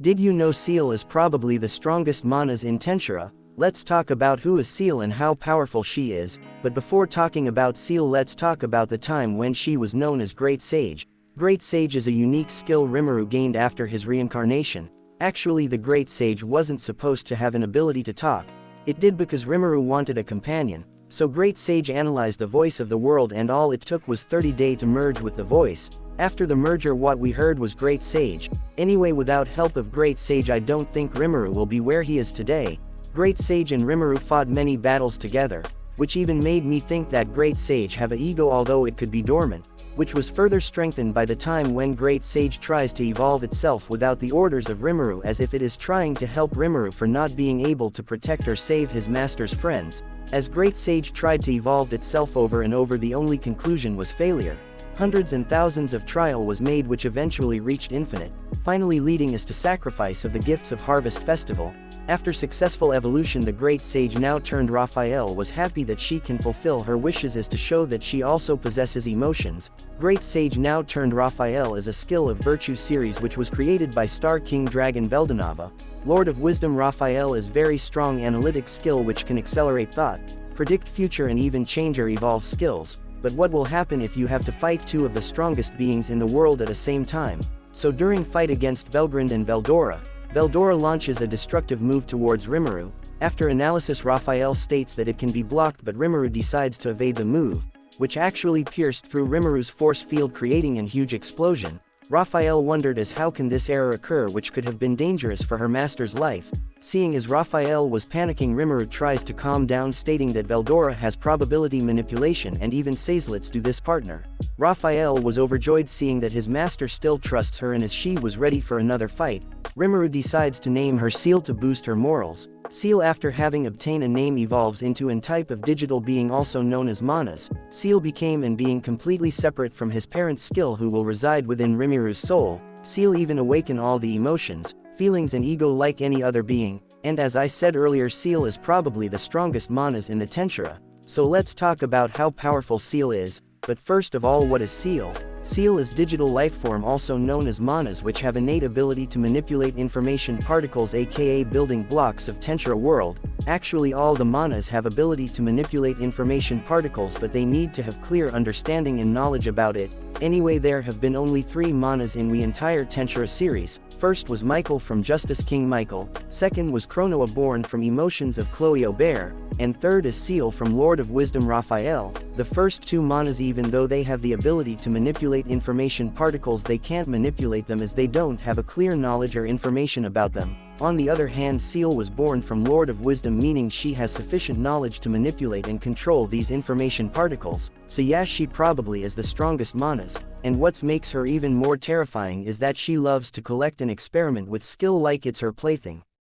Did you know Ciel is probably the strongest manas in Tensura? Let's talk about who is Ciel and how powerful she is, but before talking about Ciel, let's talk about the time when she was known as Great Sage. Great Sage is a unique skill Rimuru gained after his reincarnation. Actually, the Great Sage wasn't supposed to have an ability to talk. It did because Rimuru wanted a companion. So Great Sage analyzed the voice of the world, and all it took was 30 days to merge with the voice. After the merger, what we heard was Great Sage. Anyway, without help of Great Sage, I don't think Rimuru will be where he is today. Great Sage and Rimuru fought many battles together, which even made me think that Great Sage have an ego, although it could be dormant, which was further strengthened by the time when Great Sage tries to evolve itself without the orders of Rimuru, as if it is trying to help Rimuru for not being able to protect or save his master's friends. As Great Sage tried to evolve itself over and over, the only conclusion was failure. Hundreds and thousands of trial was made, which eventually reached infinite, finally leading us to sacrifice of the gifts of Harvest Festival. After successful evolution, the Great Sage now turned Raphael was happy that she can fulfill her wishes as to show that she also possesses emotions. Great Sage now turned Raphael as a skill of Virtue series, which was created by Star King Dragon Veldanava. Lord of Wisdom Raphael is very strong analytic skill which can accelerate thought, predict future and even change or evolve skills. But what will happen if you have to fight two of the strongest beings in the world at the same time? So during fight against Velgrind and Veldora, Veldora launches a destructive move towards Rimuru. After analysis, Raphael states that it can be blocked, but Rimuru decides to evade the move, which actually pierced through Rimuru's force field, creating a huge explosion. Raphael wondered as how can this error occur, which could have been dangerous for her master's life. Seeing as Raphael was panicking, Rimuru tries to calm down, stating that Veldora has probability manipulation and even says let's do this, partner. Raphael was overjoyed seeing that his master still trusts her, and as she was ready for another fight, Rimuru decides to name her Ciel to boost her morals. Ciel, after having obtained a name, evolves into a type of digital being also known as manas. Ciel became an being completely separate from his parent skill who will reside within Rimuru's soul. Ciel even awaken all the emotions, feelings and ego like any other being, and as I said earlier, Ciel is probably the strongest manas in the Tensura. So let's talk about how powerful Ciel is, but first of all, what is Ciel? Ciel is digital lifeform also known as manas, which have innate ability to manipulate information particles, aka building blocks of Tensura world. Actually, all the manas have ability to manipulate information particles, but they need to have clear understanding and knowledge about it. Anyway, there have been only 3 manas in the entire Tensura series. First was Michael from Justice King Michael, second was Chronoa born from Emotions of Chloe Aubert, and third is Ciel from Lord of Wisdom Raphael. The first 2 manas, even though they have the ability to manipulate information particles, they can't manipulate them as they don't have a clear knowledge or information about them. On the other hand, Ciel was born from Lord of Wisdom, meaning she has sufficient knowledge to manipulate and control these information particles. So yes, she probably is the strongest manas, and what makes her even more terrifying is that she loves to collect and experiment with skill like it's her plaything.